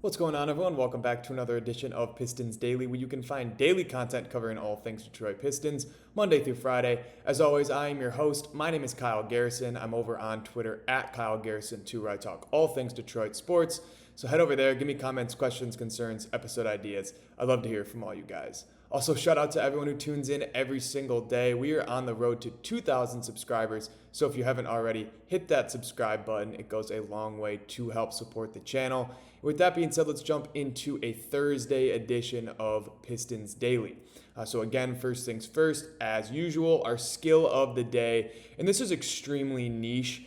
What's going on, everyone? Welcome back to another edition of Pistons Daily, where you can find daily content covering all things Detroit Pistons, Monday through Friday. As always, I am your host. My name is Kyle Garrison. I'm over on Twitter at Kyle Garrison2, where I talk all things Detroit sports. So head over there, give me comments, questions, concerns, episode ideas. I'd love to hear from all you guys. Also, shout out to everyone who tunes in every single day. We are on the road to 2,000 subscribers, so if you haven't already, hit that subscribe button. It goes a long way to help support the channel. With that being said, let's jump into a Thursday edition of Pistons Daily. So again, first things first, as usual, our skill of the day, and this is extremely niche.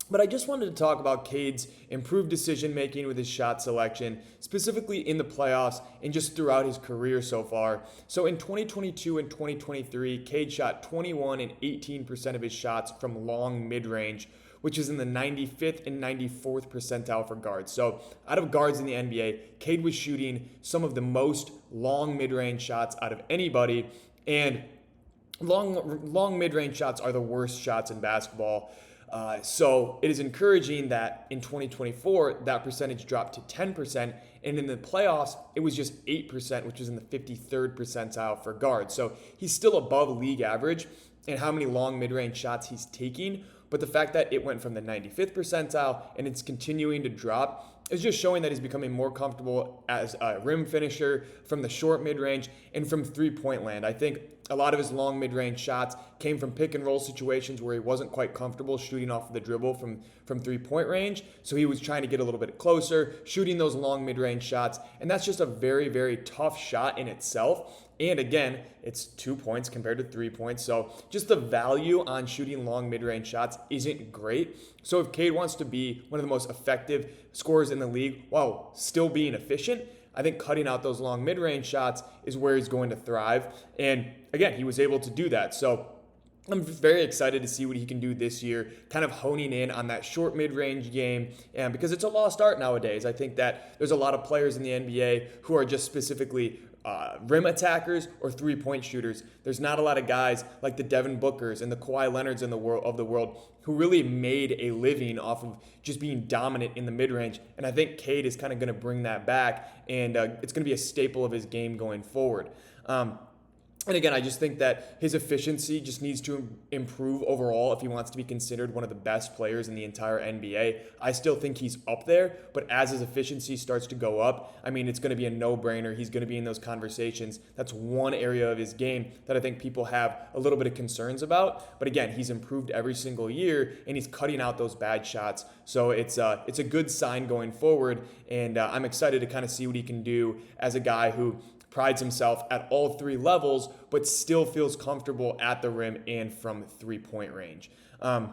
But I just wanted to talk about Cade's improved decision-making with his shot selection, specifically in the playoffs and just throughout his career so far. So in 2022 and 2023, Cade shot 21 and 18% of his shots from long mid-range, which is in the 95th and 94th percentile for guards. So out of guards in the NBA, Cade was shooting some of the most long mid-range shots out of anybody, and long mid-range shots are the worst shots in basketball. So it is encouraging that in 2024, that percentage dropped to 10%. And in the playoffs, it was just 8%, which is in the 53rd percentile for guards. So he's still above league average in how many long mid-range shots he's taking. But the fact that it went from the 95th percentile and it's continuing to drop is just showing that he's becoming more comfortable as a rim finisher from the short mid-range and from three-point land. I think a lot of his long mid-range shots came from pick and roll situations where he wasn't quite comfortable shooting off of the dribble from three-point range. So he was trying to get a little bit closer, shooting those long mid-range shots. And that's just a very, very tough shot in itself. And again, it's 2 points compared to 3 points. So just the value on shooting long mid-range shots isn't great. So if Cade wants to be one of the most effective scorers in the league while still being efficient, I think cutting out those long mid-range shots is where he's going to thrive. And again, he was able to do that. So I'm very excited to see what he can do this year, kind of honing in on that short mid-range game, and because it's a lost art nowadays. I think that there's a lot of players in the NBA who are just specifically rim attackers or three-point shooters. There's not a lot of guys like the Devin Bookers and the Kawhi Leonards of the world who really made a living off of just being dominant in the mid-range. And I think Cade is kind of going to bring that back, and it's going to be a staple of his game going forward. And again, I just think that his efficiency just needs to improve overall if he wants to be considered one of the best players in the entire NBA. I still think he's up there, but as his efficiency starts to go up, I mean, it's going to be a no-brainer. He's going to be in those conversations. That's one area of his game that I think people have a little bit of concerns about. But again, he's improved every single year, and he's cutting out those bad shots. So it's a good sign going forward, and I'm excited to kind of see what he can do as a guy who prides himself at all three levels, but still feels comfortable at the rim and from three-point range. But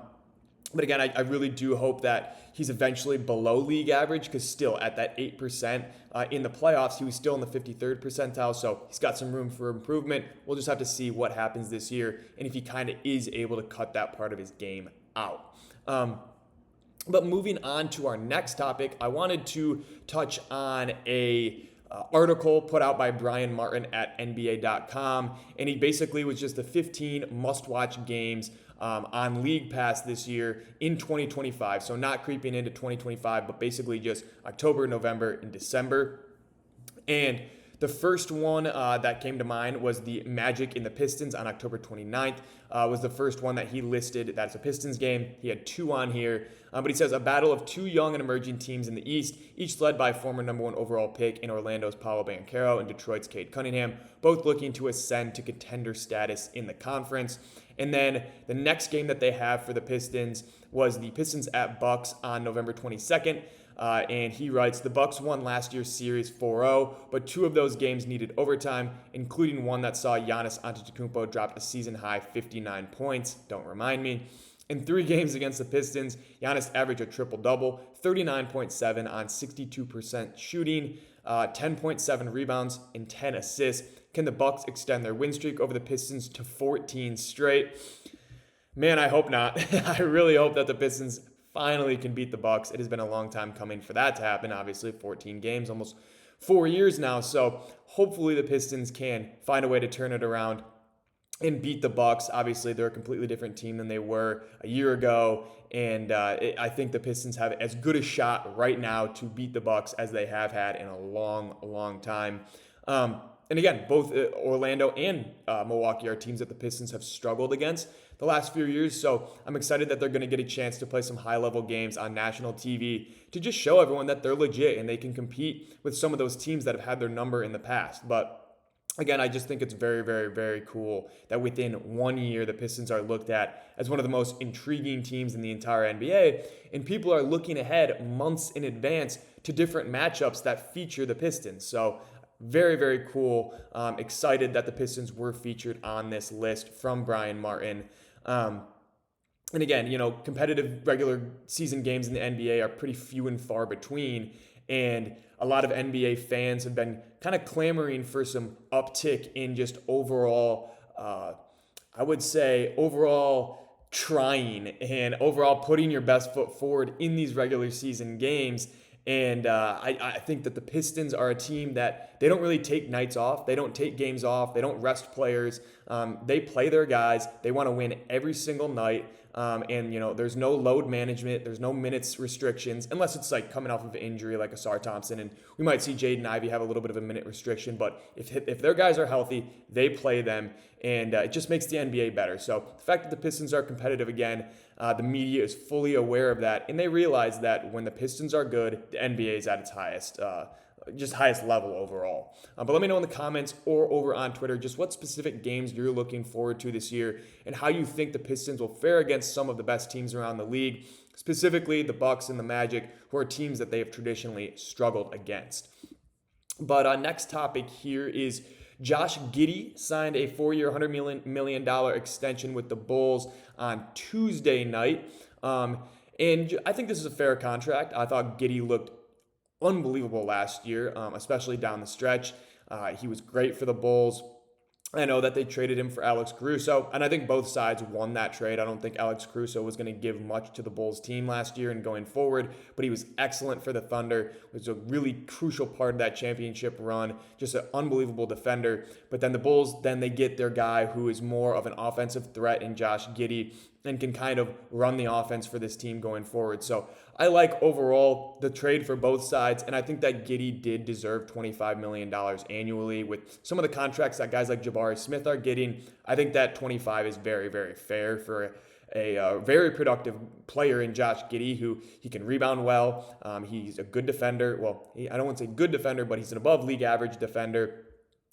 again, I really do hope that he's eventually below league average, because still at that 8% in the playoffs, he was still in the 53rd percentile, so he's got some room for improvement. We'll just have to see what happens this year and if he kind of is able to cut that part of his game out. But moving on to our next topic, I wanted to touch on a article put out by Brian Martin at NBA.com, and he basically was just the 15 must-watch games on League Pass this year in 2025. So not creeping into 2025, but basically just October, November, and December. And the first one that came to mind was the Magic and the Pistons on October 29th. Was the first one that he listed. That's a Pistons game. He had two on here. But he says, a battle of two young and emerging teams in the East, each led by former number one overall pick in Orlando's Paolo Banchero and Detroit's Cade Cunningham, both looking to ascend to contender status in the conference. And then the next game that they have for the Pistons was the Pistons at Bucks on November 22nd. And he writes, the Bucks won last year's series 4-0, but two of those games needed overtime, including one that saw Giannis Antetokounmpo drop a season-high 59 points. Don't remind me. In 3 games against the Pistons, Giannis averaged a triple-double, 39.7 on 62% shooting, 10.7 rebounds, and 10 assists. Can the Bucks extend their win streak over the Pistons to 14 straight? Man, I hope not. I really hope that the Pistons finally can beat the Bucks. It has been a long time coming for that to happen. Obviously, 14 games, almost 4 years now. So hopefully the Pistons can find a way to turn it around and beat the Bucks. Obviously, they're a completely different team than they were a year ago, and I think the Pistons have as good a shot right now to beat the Bucks as they have had in a long, long time. And again, both Orlando and Milwaukee are teams that the Pistons have struggled against the last few years. So I'm excited that they're going to get a chance to play some high-level games on national TV to just show everyone that they're legit and they can compete with some of those teams that have had their number in the past. But again, I just think it's very, very, very cool that within 1 year, the Pistons are looked at as one of the most intriguing teams in the entire NBA, and people are looking ahead months in advance to different matchups that feature the Pistons. So very, very cool. Excited that the Pistons were featured on this list from Brian Martin. And again, competitive regular season games in the NBA are pretty few and far between. And a lot of NBA fans have been kind of clamoring for some uptick in just overall, I would say, overall trying and overall putting your best foot forward in these regular season games. And I think that the Pistons are a team that they don't really take nights off. They don't take games off. They don't rest players. They play their guys. They want to win every single night. And there's no load management. There's no minutes restrictions, unless it's like coming off of an injury like Asar Thompson. And we might see Cade and Ivey have a little bit of a minute restriction. But if their guys are healthy, they play them. And it just makes the NBA better. So the fact that the Pistons are competitive again, the media is fully aware of that. And they realize that when the Pistons are good, the NBA is at its highest level overall. But let me know in the comments or over on Twitter just what specific games you're looking forward to this year and how you think the Pistons will fare against some of the best teams around the league, specifically the Bucks and the Magic, who are teams that they have traditionally struggled against. But next topic here is Josh Giddey signed a 4-year, $100 million extension with the Bulls on Tuesday night. And I think this is a fair contract. I thought Giddey looked unbelievable last year, especially down the stretch. He was great for the Bulls. I know that they traded him for Alex Caruso, and I think both sides won that trade. I don't think Alex Caruso was going to give much to the Bulls team last year and going forward, but he was excellent for the Thunder, was a really crucial part of that championship run, just an unbelievable defender. But then the Bulls, they get their guy who is more of an offensive threat in Josh Giddey and can kind of run the offense for this team going forward. So I like overall the trade for both sides, and I think that Giddey did deserve $25 million annually with some of the contracts that guys like Jabari Smith are getting. I think that 25 is very, very fair for a very productive player in Josh Giddey, who he can rebound well. He's a good defender. Well, I don't want to say good defender, but he's an above league average defender.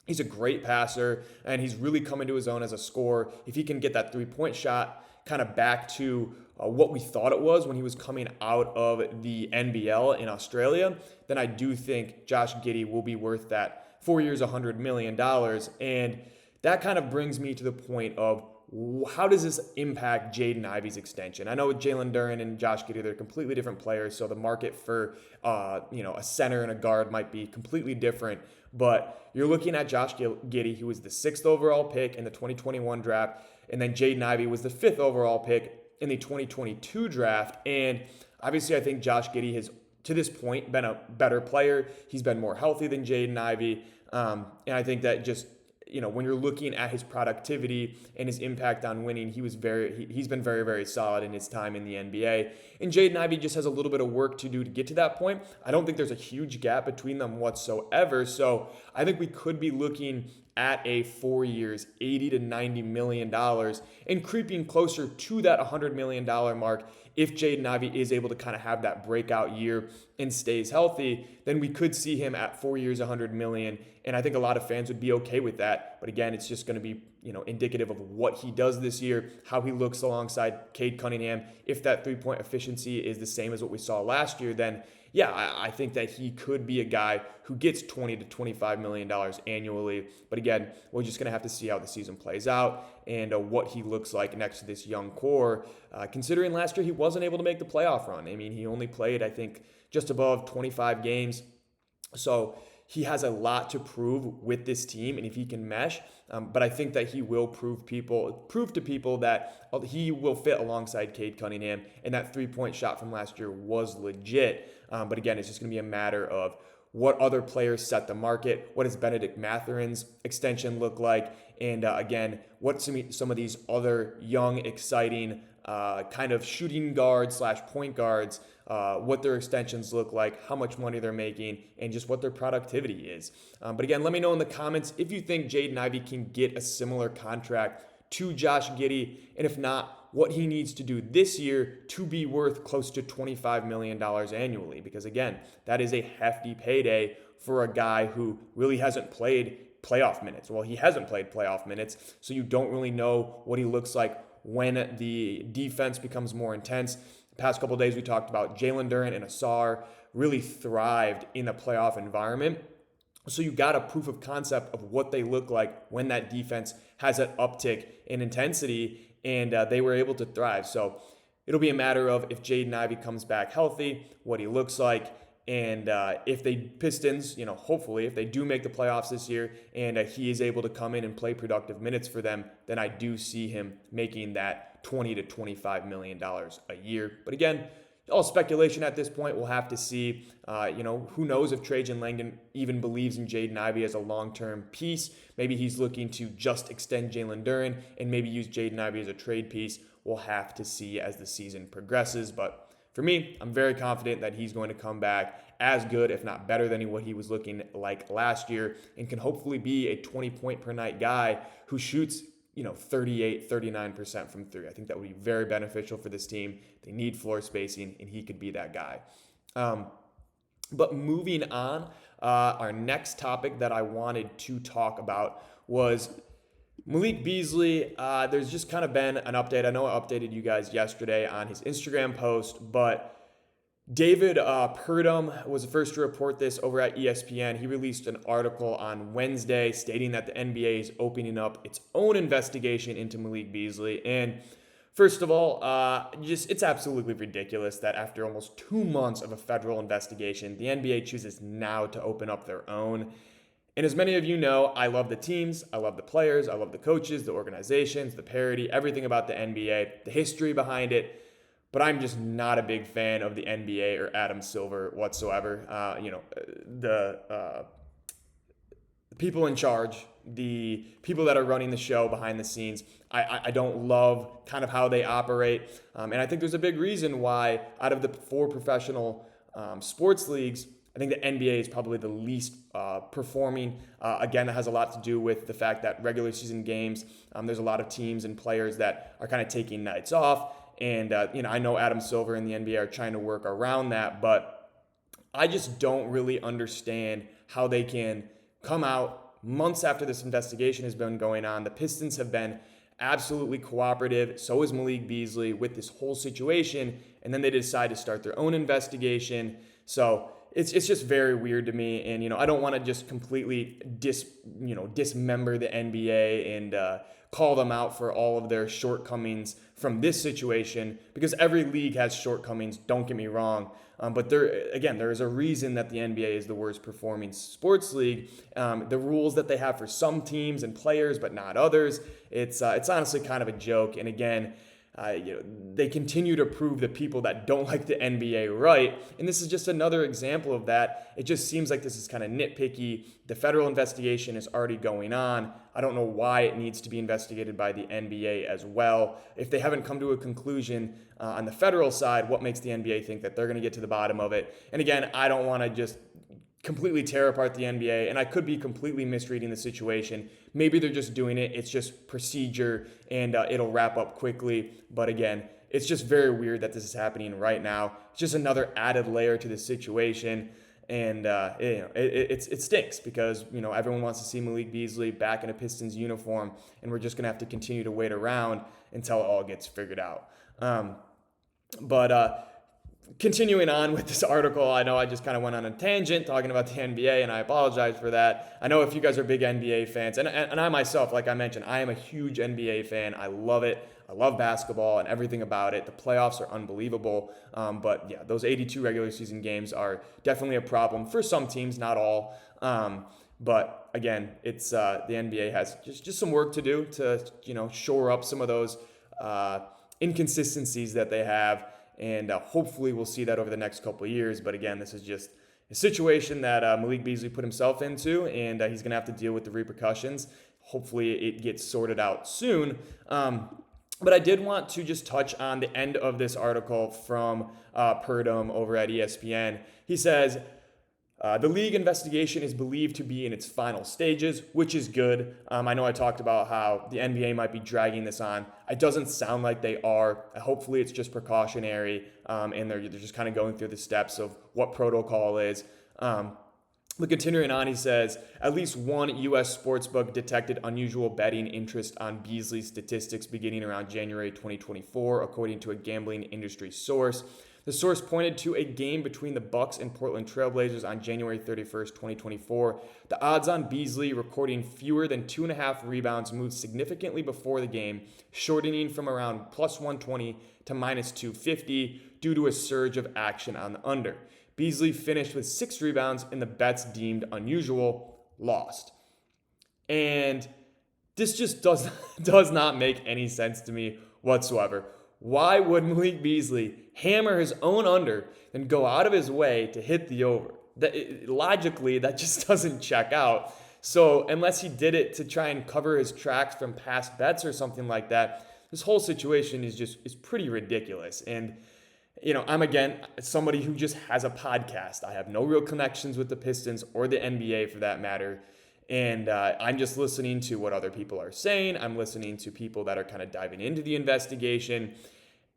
He's a great passer, and he's really come into his own as a scorer. If he can get that three-point shot kind of back to what we thought it was when he was coming out of the NBL in Australia, then I do think Josh Giddey will be worth that 4 years, $100 million. And that kind of brings me to the point of how does this impact Jaden Ivey's extension? I know with Jalen Duren and Josh Giddey, they're completely different players, so the market for a center and a guard might be completely different. But you're looking at Josh Giddey, who was the 6th overall pick in the 2021 draft, and then Jaden Ivey was the 5th overall pick in the 2022 draft. And obviously, I think Josh Giddey has, to this point, been a better player. He's been more healthy than Jaden Ivey. And I think that just, when you're looking at his productivity and his impact on winning, he's been very, very solid in his time in the NBA. And Jaden Ivey just has a little bit of work to do to get to that point. I don't think there's a huge gap between them whatsoever. So I think we could be looking at a 4 years, $80 to $90 million, and creeping closer to that $100 million mark. If Jaden Ivey is able to kind of have that breakout year and stays healthy, then we could see him at 4 years, $100 million. And I think a lot of fans would be okay with that. But again, it's just going to be, indicative of what he does this year, how he looks alongside Cade Cunningham. If that three-point efficiency is the same as what we saw last year, then yeah, I think that he could be a guy who gets $20 to $25 million annually. But again, we're just going to have to see how the season plays out and what he looks like next to this young core. Considering last year he wasn't able to make the playoff run. I mean, he only played, I think, just above 25 games. So he has a lot to prove with this team, and if he can mesh, but I think that he will prove to people that he will fit alongside Cade Cunningham, and that three-point shot from last year was legit. But again, it's just going to be a matter of what other players set the market, what does Benedict Matherin's extension look like, and again, what some of these other young, exciting kind of shooting guards / point guards, what their extensions look like, how much money they're making, and just what their productivity is. But again, let me know in the comments if you think Jaden Ivey can get a similar contract to Josh Giddey, and if not, what he needs to do this year to be worth close to $25 million annually. Because again, that is a hefty payday for a guy who really hasn't played playoff minutes. Well, he hasn't played playoff minutes, so you don't really know what he looks like when the defense becomes more intense. The past couple of days we talked about Jalen Duren and Asar really thrived in a playoff environment. So you got a proof of concept of what they look like when that defense has an uptick in intensity, and they were able to thrive. So it'll be a matter of if Jaden Ivey comes back healthy, what he looks like, and if the Pistons, hopefully, if they do make the playoffs this year and he is able to come in and play productive minutes for them, then I do see him making that $20 to $25 million a year. But again, all speculation at this point. We'll have to see. Who knows if Trajan Langdon even believes in Jaden Ivey as a long-term piece. Maybe he's looking to just extend Jalen Duren and maybe use Jaden Ivey as a trade piece. We'll have to see as the season progresses. But for me, I'm very confident that he's going to come back as good, if not better than what he was looking like last year, and can hopefully be a 20-point-per-night guy who shoots 38, 39% from three. I think that would be very beneficial for this team. They need floor spacing, and he could be that guy. But moving on, our next topic that I wanted to talk about was Malik Beasley. There's just kind of been an update. I know I updated you guys yesterday on his Instagram post, but David Purdom was the first to report this over at ESPN. He released an article on Wednesday stating that the NBA is opening up its own investigation into Malik Beasley. And first of all, it's absolutely ridiculous that after almost 2 months of a federal investigation, the NBA chooses now to open up their own. And as many of you know, I love the teams, I love the players, I love the coaches, the organizations, the parity, everything about the NBA, the history behind it. But I'm just not a big fan of the NBA or Adam Silver whatsoever. The people in charge, the people that are running the show behind the scenes, I don't love kind of how they operate. And I think there's a big reason why out of the 4 professional sports leagues, I think the NBA is probably the least performing. Again, it has a lot to do with the fact that regular season games, there's a lot of teams and players that are kind of taking nights off. And, I know Adam Silver and the NBA are trying to work around that, but I just don't really understand how they can come out months after this investigation has been going on. The Pistons have been absolutely cooperative. So is Malik Beasley with this whole situation. And then they decide to start their own investigation. So it's just very weird to me. And, I don't want to just completely dismember the NBA and call them out for all of their shortcomings from this situation, because every league has shortcomings, don't get me wrong. But there is a reason that the NBA is the worst performing sports league. The rules that they have for some teams and players, but not others, it's honestly kind of a joke. And again, they continue to prove the people that don't like the NBA right. And this is just another example of that. It just seems like this is kind of nitpicky. The federal investigation is already going on. I don't know why it needs to be investigated by the NBA as well. If they haven't come to a conclusion on the federal side, what makes the NBA think that they're going to get to the bottom of it? And again, I don't want to just completely tear apart the NBA, and I could be completely misreading the situation. Maybe they're just doing it. It's just procedure, and it'll wrap up quickly. But again, it's just very weird that this is happening right now. It's just another added layer to the situation, and it stinks because everyone wants to see Malik Beasley back in a Pistons uniform, and we're just gonna have to continue to wait around until it all gets figured out. Continuing on with this article, I know I just kind of went on a tangent talking about the NBA, and I apologize for that. I know if you guys are big NBA fans, and I myself, like I mentioned, I am a huge NBA fan. I love it. I love basketball and everything about it. The playoffs are unbelievable. But yeah, those 82 regular season games are definitely a problem for some teams, not all. But again, it's the NBA has just some work to do to, shore up some of those inconsistencies that they have. And hopefully we'll see that over the next couple of years. But again, this is just a situation that Malik Beasley put himself into, and he's going to have to deal with the repercussions. Hopefully it gets sorted out soon. But I did want to just touch on the end of this article from Purdom over at ESPN. He says, the league investigation is believed to be in its final stages, which is good. I know I talked about how the NBA might be dragging this on. It doesn't sound like they are. Hopefully it's just precautionary, and they're just kind of going through the steps of what protocol is. But continuing on, he says, at least one U.S. sportsbook detected unusual betting interest on Beasley's statistics beginning around January 2024, according to a gambling industry source. The source pointed to a game between the Bucks and Portland Trailblazers on January 31st, 2024. The odds on Beasley recording fewer than 2.5 rebounds moved significantly before the game, shortening from around plus 120 to minus 250 due to a surge of action on the under. Beasley finished with 6 rebounds and the bets deemed unusual lost. And this just does not make any sense to me whatsoever. Why would Malik Beasley hammer his own under and go out of his way to hit the over? Logically, that just doesn't check out. So unless he did it to try and cover his tracks from past bets or something like that, this whole situation is pretty ridiculous. And I'm again somebody who just has a podcast. I have no real connections with the Pistons or the NBA for that matter. And I'm just listening to what other people are saying. I'm listening to people that are kind of diving into the investigation.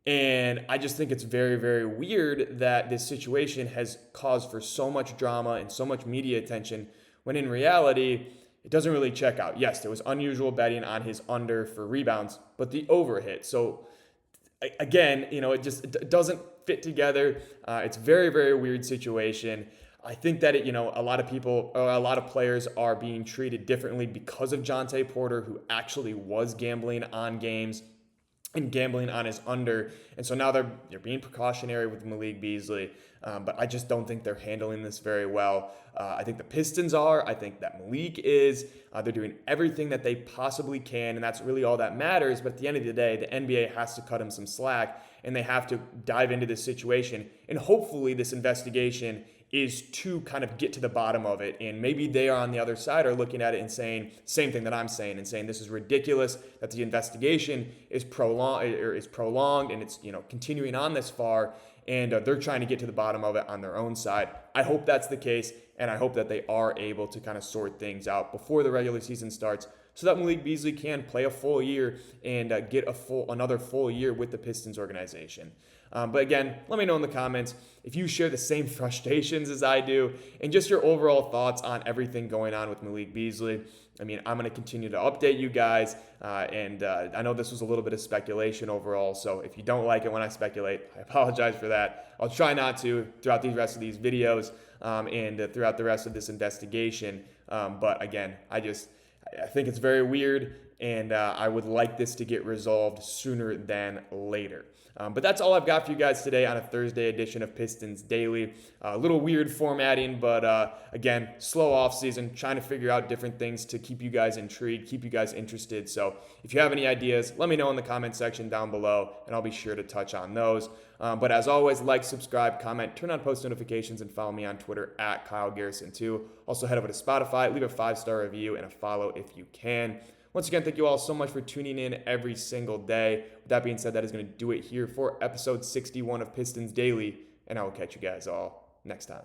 And I just think it's very, very weird that this situation has caused for so much drama and so much media attention when in reality, it doesn't really check out. Yes, there was unusual betting on his under for rebounds, but the over hit. So again, it doesn't fit together. It's a very, very weird situation. I think that a lot of people or a lot of players are being treated differently because of Jonte Porter, who actually was gambling on games and gambling on his under. And so now they're being precautionary with Malik Beasley. But I just don't think they're handling this very well. I think the Pistons are. I think that Malik is. They're doing everything that they possibly can, and that's really all that matters. But at the end of the day, the NBA has to cut him some slack, and they have to dive into this situation. And hopefully this investigation is to kind of get to the bottom of it. And maybe they are on the other side are looking at it and saying, same thing that I'm saying, and saying this is ridiculous that the investigation is prolonged and it's, continuing on this far. And they're trying to get to the bottom of it on their own side. I hope that's the case, and I hope that they are able to kind of sort things out before the regular season starts so that Malik Beasley can play a full year and get another full year with the Pistons organization. But again, let me know in the comments if you share the same frustrations as I do and just your overall thoughts on everything going on with Malik Beasley. I'm going to continue to update you guys, and I know this was a little bit of speculation overall, so if you don't like it when I speculate, I apologize for that. I'll try not to throughout the rest of these videos and throughout the rest of this investigation, but again, I think it's very weird, and I would like this to get resolved sooner than later. But that's all I've got for you guys today on a Thursday edition of Pistons Daily. A little weird formatting, but again, slow off season, trying to figure out different things to keep you guys intrigued, keep you guys interested. So if you have any ideas, let me know in the comment section down below, and I'll be sure to touch on those. But as always, like, subscribe, comment, turn on post notifications, and follow me on Twitter at Kyle Garrison 2. Also head over to Spotify, leave a 5-star review and a follow if you can. Once again, thank you all so much for tuning in every single day. With that being said, that is going to do it here for episode 61 of Pistons Daily, and I will catch you guys all next time.